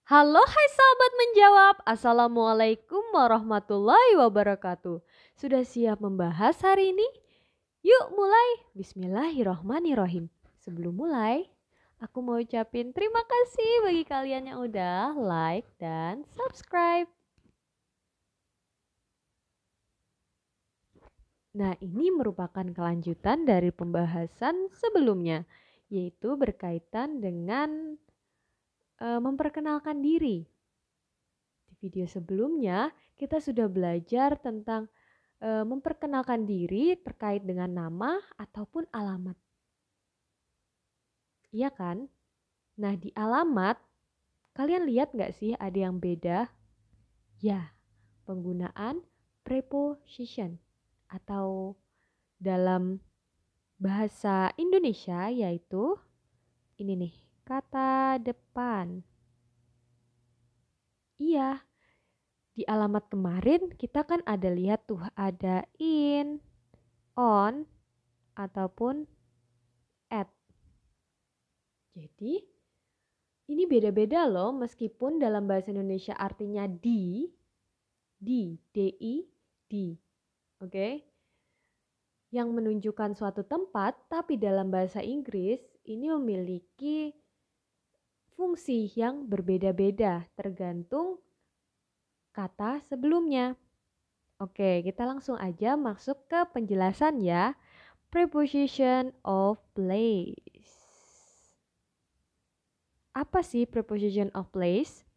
Halo hai sahabat menjawab, Assalamualaikum warahmatullahi wabarakatuh. Sudah siap membahas hari ini? Yuk mulai, Bismillahirrohmanirrohim. Sebelum mulai, aku mau ucapin terima kasih bagi kalian yang udah like dan subscribe. Nah, ini merupakan kelanjutan dari pembahasan sebelumnya, yaitu berkaitan dengan memperkenalkan diri. Di video sebelumnya, kita sudah belajar tentang memperkenalkan diri terkait dengan nama ataupun alamat. Iya kan? Nah, di alamat, kalian lihat nggak sih ada yang beda? Ya, penggunaan preposition atau dalam bahasa Indonesia yaitu ini nih, kata depan. Iya, di alamat kemarin kita kan ada lihat tuh ada in, on, ataupun at. Jadi ini beda-beda loh meskipun dalam bahasa Indonesia artinya di, di, oke? Yang menunjukkan suatu tempat, tapi dalam bahasa Inggris ini memiliki fungsi yang berbeda-beda tergantung kata sebelumnya. Oke, kita langsung aja masuk ke penjelasan ya. Preposition of place. Apa sih preposition of place?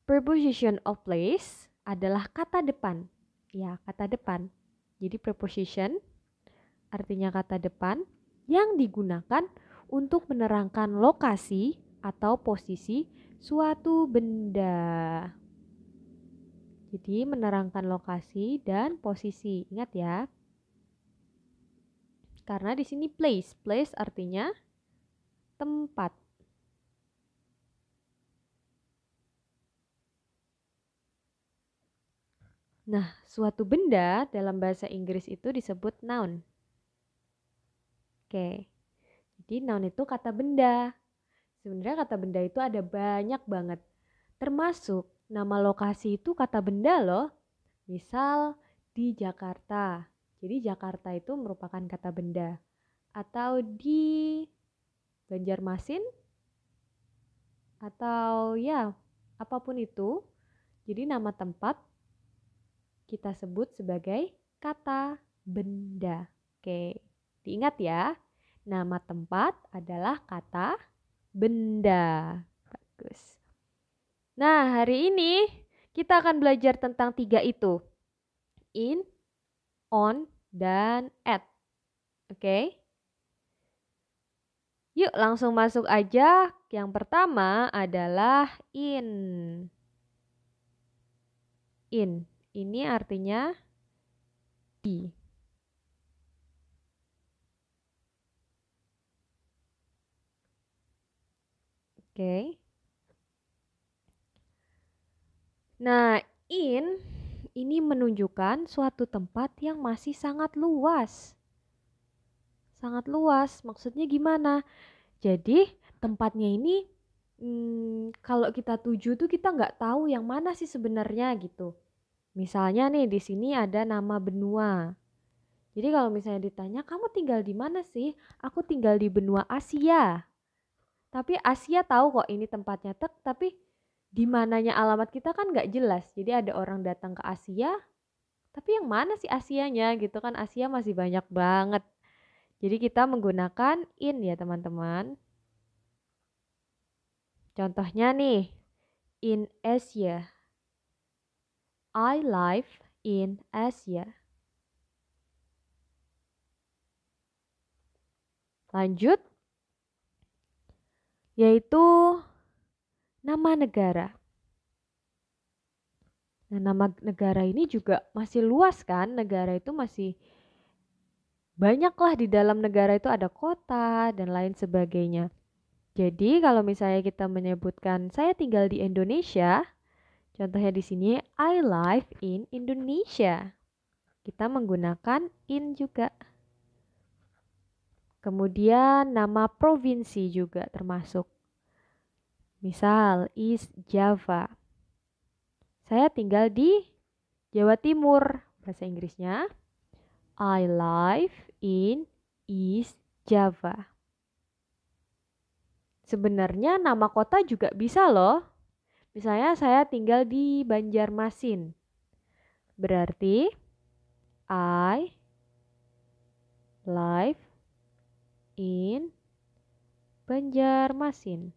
Preposition of place adalah kata depan. Ya, kata depan. Jadi preposition artinya kata depan yang digunakan untuk menerangkan lokasi atau posisi suatu benda. Jadi menerangkan lokasi dan posisi. Ingat ya. Karena di sini place. Place artinya tempat. Nah, suatu benda dalam bahasa Inggris itu disebut noun. Oke. Jadi noun itu kata benda. Sebenarnya kata benda itu ada banyak banget. Termasuk nama lokasi itu kata benda loh. Misal di Jakarta. Jadi Jakarta itu merupakan kata benda. Atau di Banjarmasin. Atau ya apapun itu. Jadi nama tempat kita sebut sebagai kata benda. Oke, diingat ya. Nama tempat adalah kata benda. Bagus. Nah, hari ini kita akan belajar tentang tiga itu. In, on, dan at. Oke. Yuk langsung masuk aja. Yang pertama adalah in. In. Ini artinya di. Oke. Nah, in ini menunjukkan suatu tempat yang masih sangat luas. Sangat luas, maksudnya gimana? Jadi tempatnya ini kalau kita tuju tuh kita nggak tahu yang mana sih sebenarnya gitu. Misalnya nih di sini ada nama benua. Jadi kalau misalnya ditanya kamu tinggal di mana sih? Aku tinggal di benua Asia. Tapi Asia tahu kok ini tempatnya tapi di mananya alamat kita kan nggak jelas. Jadi ada orang datang ke Asia, tapi yang mana sih Asianya gitu kan? Asia masih banyak banget. Jadi kita menggunakan in ya teman-teman. Contohnya nih, in Asia. I live in Asia. Lanjut, yaitu nama negara. Nah, nama negara ini juga masih luas kan? Negara itu masih banyak lah, di dalam negara itu ada kota dan lain sebagainya. Jadi kalau misalnya kita menyebutkan saya tinggal di Indonesia, contohnya di sini I live in Indonesia. Kita menggunakan in juga. Kemudian nama provinsi juga termasuk. Misal, East Java. Saya tinggal di Jawa Timur. Bahasa Inggrisnya, I live in East Java. Sebenarnya nama kota juga bisa loh. Misalnya saya tinggal di Banjarmasin. Berarti I live in Banjarmasin.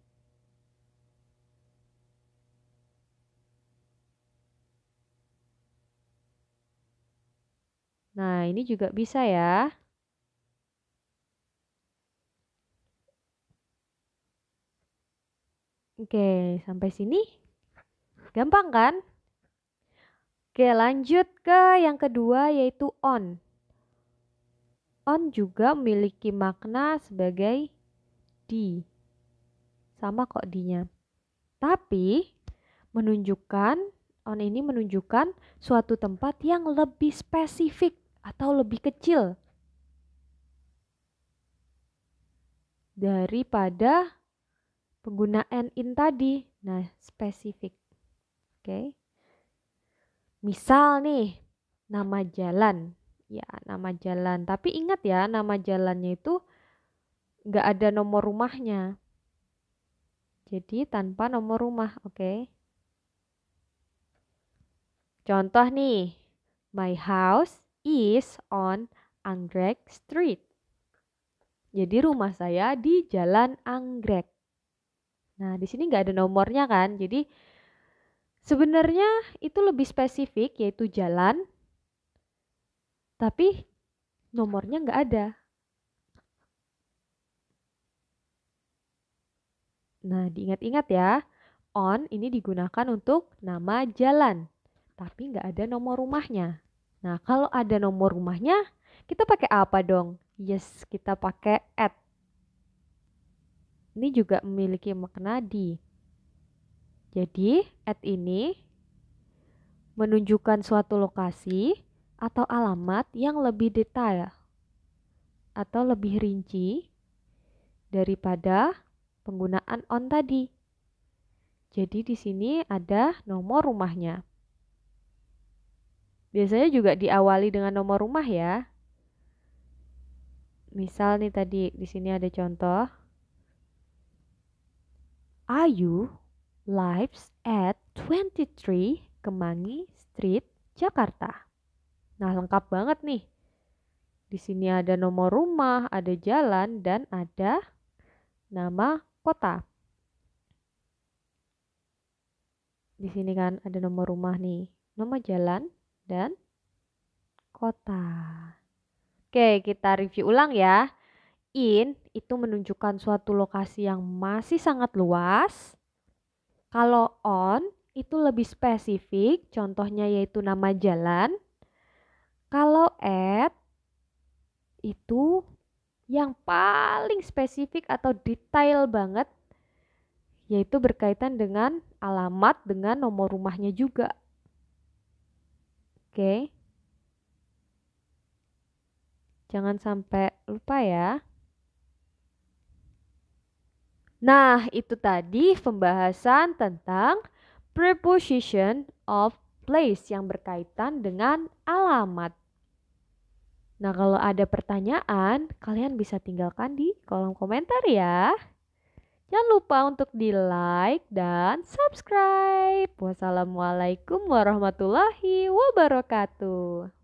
Nah, ini juga bisa ya. Oke, sampai sini gampang kan? Oke, lanjut ke yang kedua yaitu on. On juga memiliki makna sebagai di. Sama kok di-nya. Tapi on ini menunjukkan suatu tempat yang lebih spesifik atau lebih kecil daripada penggunaan in tadi. Nah, spesifik. Oke. Misal nih, nama jalan. Ya, nama jalan. Tapi ingat ya, nama jalannya itu nggak ada nomor rumahnya. Jadi tanpa nomor rumah, oke. Contoh nih, my house is on Anggrek Street. Jadi rumah saya di Jalan Anggrek. Nah, di sini nggak ada nomornya kan. Jadi sebenarnya itu lebih spesifik yaitu jalan, tapi nomornya nggak ada. Nah, diingat-ingat ya, on ini digunakan untuk nama jalan, tapi nggak ada nomor rumahnya. Nah, kalau ada nomor rumahnya, kita pakai apa dong? Yes, kita pakai at. Ini juga memiliki makna di. Jadi, at ini menunjukkan suatu lokasi atau alamat yang lebih detail atau lebih rinci daripada penggunaan on tadi. Jadi di sini ada nomor rumahnya. Biasanya juga diawali dengan nomor rumah ya. Misal nih tadi di sini ada contoh. Ayu lives at 23 Kemangi Street, Jakarta. Nah, lengkap banget nih. Di sini ada nomor rumah, ada jalan, dan ada nama kota. Di sini kan ada nomor rumah nih, nama jalan, dan kota. Oke, kita review ulang ya. In itu menunjukkan suatu lokasi yang masih sangat luas. Kalau on itu lebih spesifik, contohnya yaitu nama jalan. Kalau at itu yang paling spesifik atau detail banget, yaitu berkaitan dengan alamat dengan nomor rumahnya juga. Oke. Jangan sampai lupa ya. Nah, itu tadi pembahasan tentang preposition of place yang berkaitan dengan alamat. Nah, kalau ada pertanyaan, kalian bisa tinggalkan di kolom komentar ya. Jangan lupa untuk di-like dan subscribe. Wassalamualaikum warahmatullahi wabarakatuh.